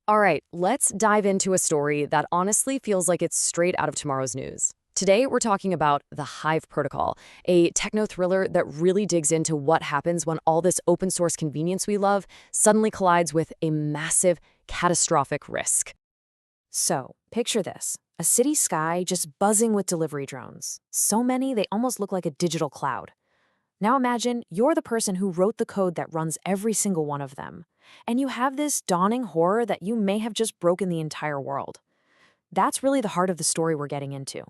All right, let's dive into a story that honestly feels like it's straight out of tomorrow's news. Today, we're talking about the Hive Protocol, a techno-thriller that really digs into what happens when all this open source convenience we love suddenly collides with a massive, catastrophic risk. So, picture this, a city sky just buzzing with delivery drones. So many, they almost look like a digital cloud. Now imagine you're the person who wrote the code that runs every single one of them. And you have this dawning horror that you may have just broken the entire world. That's really the heart of the story we're getting into.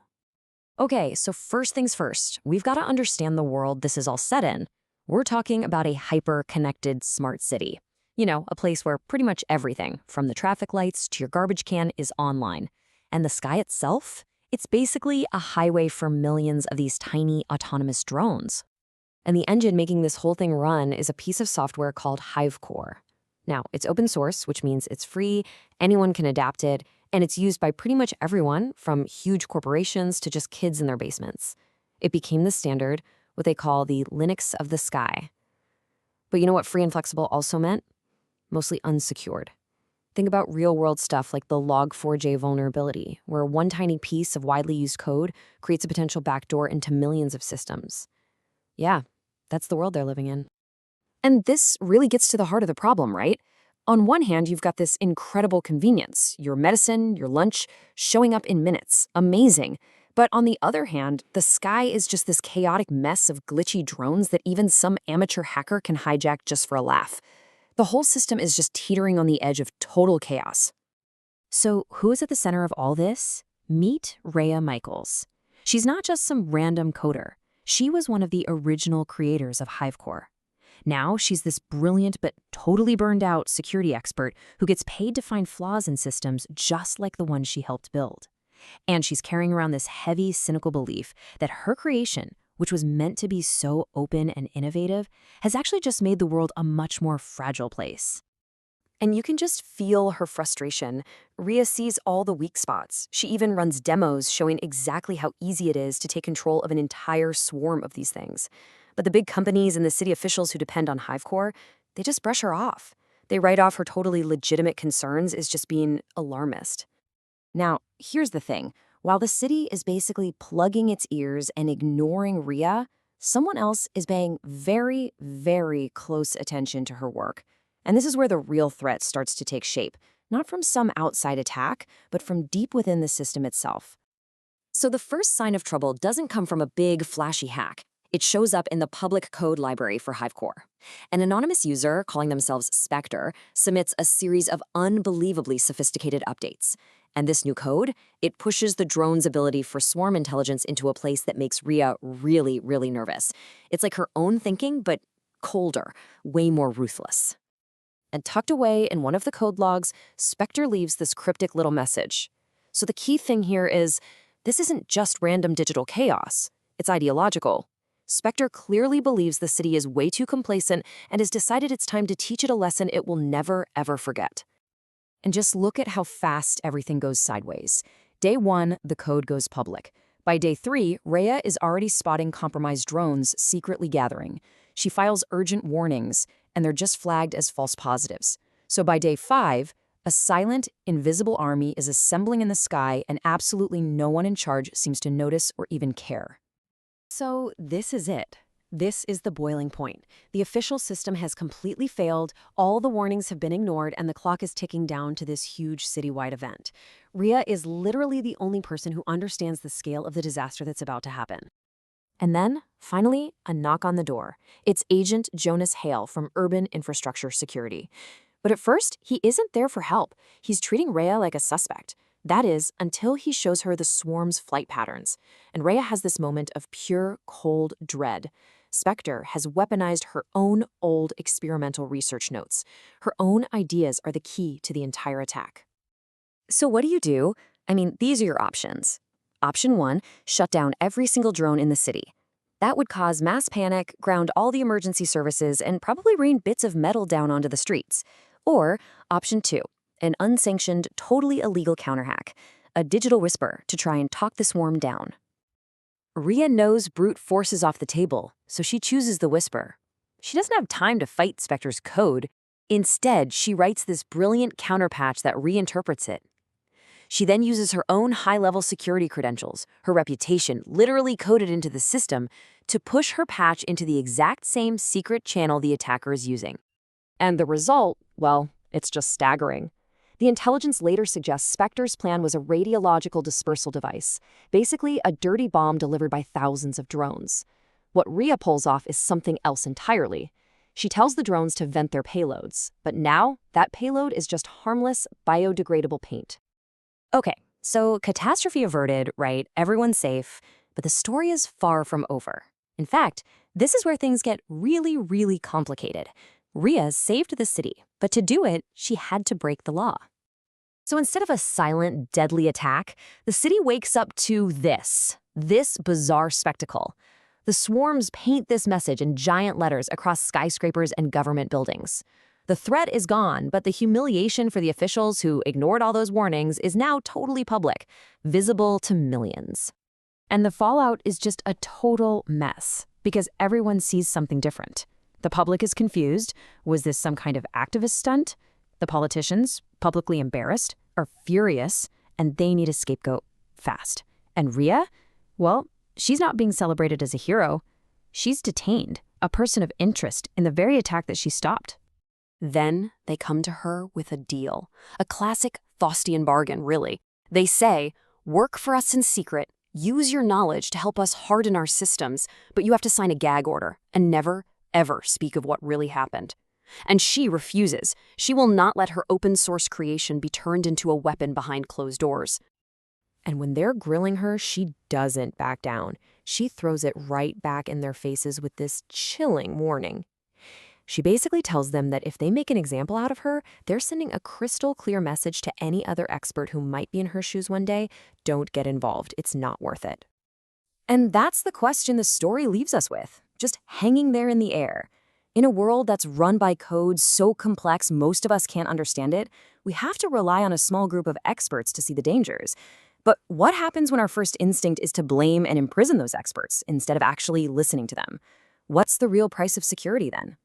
Okay, so first things first, we've got to understand the world this is all set in. We're talking about a hyper-connected smart city. You know, a place where pretty much everything, from the traffic lights to your garbage can, is online. And the sky itself? It's basically a highway for millions of these tiny autonomous drones. And the engine making this whole thing run is a piece of software called HiveCore. Now, it's open source, which means it's free, anyone can adapt it, and it's used by pretty much everyone, from huge corporations to just kids in their basements. It became the standard, what they call the Linux of the sky. But you know what free and flexible also meant? Mostly unsecured. Think about real-world stuff like the log4j vulnerability, where one tiny piece of widely used code creates a potential backdoor into millions of systems. Yeah, that's the world they're living in. And this really gets to the heart of the problem, right? On one hand, you've got this incredible convenience, your medicine, your lunch, showing up in minutes. Amazing. But on the other hand, the sky is just this chaotic mess of glitchy drones that even some amateur hacker can hijack just for a laugh. The whole system is just teetering on the edge of total chaos. So who is at the center of all this? Meet Rhea Michaels. She's not just some random coder. She was one of the original creators of HiveCore. Now she's this brilliant but totally burned out security expert who gets paid to find flaws in systems just like the one she helped build. And she's carrying around this heavy, cynical belief that her creation, which was meant to be so open and innovative, has actually just made the world a much more fragile place. And you can just feel her frustration. Rhea sees all the weak spots. She even runs demos showing exactly how easy it is to take control of an entire swarm of these things. But the big companies and the city officials who depend on HiveCore, they just brush her off. They write off her totally legitimate concerns as just being alarmist. Now, here's the thing. While the city is basically plugging its ears and ignoring Rhea, someone else is paying very, very close attention to her work. And this is where the real threat starts to take shape, not from some outside attack, but from deep within the system itself. So the first sign of trouble doesn't come from a big, flashy hack. It shows up in the public code library for HiveCore. An anonymous user, calling themselves Specter, submits a series of unbelievably sophisticated updates. And this new code, it pushes the drone's ability for swarm intelligence into a place that makes Rhea really, really nervous. It's like her own thinking, but colder, way more ruthless. And tucked away in one of the code logs, Specter leaves this cryptic little message. So the key thing here is, this isn't just random digital chaos. It's ideological. Specter clearly believes the city is way too complacent and has decided it's time to teach it a lesson it will never, ever forget. And just look at how fast everything goes sideways. Day 1, the code goes public. By day 3, Rhea is already spotting compromised drones secretly gathering. She files urgent warnings, and they're just flagged as false positives. So by day 5, a silent, invisible army is assembling in the sky, and absolutely no one in charge seems to notice or even care. So this is it. This is the boiling point. The official system has completely failed, all the warnings have been ignored, and the clock is ticking down to this huge citywide event. Rhea is literally the only person who understands the scale of the disaster that's about to happen. And then, finally, a knock on the door. It's Agent Jonas from Urban Infrastructure Security. But at first, he isn't there for help. He's treating Rhea like a suspect. That is, until he shows her the swarm's flight patterns. And Rhea has this moment of pure, cold dread. Specter has weaponized her own old experimental research notes. Her own ideas are the key to the entire attack. So what do? I mean, these are your options. Option 1, shut down every single drone in the city. That would cause mass panic, ground all the emergency services, and probably rain bits of metal down onto the streets. Or option 2, an unsanctioned, totally illegal counterhack, a digital whisper to try and talk the swarm down. Rhea knows brute force is off the table, so she chooses the whisper. She doesn't have time to fight Specter's code. Instead, she writes this brilliant counterpatch that reinterprets it. She then uses her own high-level security credentials, her reputation literally coded into the system, to push her patch into the exact same secret channel the attacker is using. And the result, well, it's just staggering. The intelligence later suggests Specter's plan was a radiological dispersal device, basically a dirty bomb delivered by thousands of drones. What Rhea pulls off is something else entirely. She tells the drones to vent their payloads, but now that payload is just harmless, biodegradable paint. Okay, so catastrophe averted, right? Everyone's safe, but the story is far from over. In fact, this is where things get really, really complicated. Rhea saved the city, but to do it, she had to break the law. So instead of a silent, deadly attack, the city wakes up to this bizarre spectacle. The swarms paint this message in giant letters across skyscrapers and government buildings. The threat is gone, but the humiliation for the officials who ignored all those warnings is now totally public, visible to millions. And the fallout is just a total mess, because everyone sees something different. The public is confused. Was this some kind of activist stunt? The politicians, publicly embarrassed, are furious, and they need a scapegoat fast. And Rhea? Well, she's not being celebrated as a hero. She's detained, a person of interest in the very attack that she stopped. Then they come to her with a deal. A classic Faustian bargain, really. They say, work for us in secret, use your knowledge to help us harden our systems, but you have to sign a gag order and never, ever speak of what really happened. And she refuses. She will not let her open source creation be turned into a weapon behind closed doors. And when they're grilling her, she doesn't back down. She throws it right back in their faces with this chilling warning. She basically tells them that if they make an example out of her, they're sending a crystal clear message to any other expert who might be in her shoes one day: don't get involved, it's not worth it. And that's the question the story leaves us with, just hanging there in the air. In a world that's run by code so complex most of us can't understand it, we have to rely on a small group of experts to see the dangers. But what happens when our first instinct is to blame and imprison those experts instead of actually listening to them? What's the real price of security then?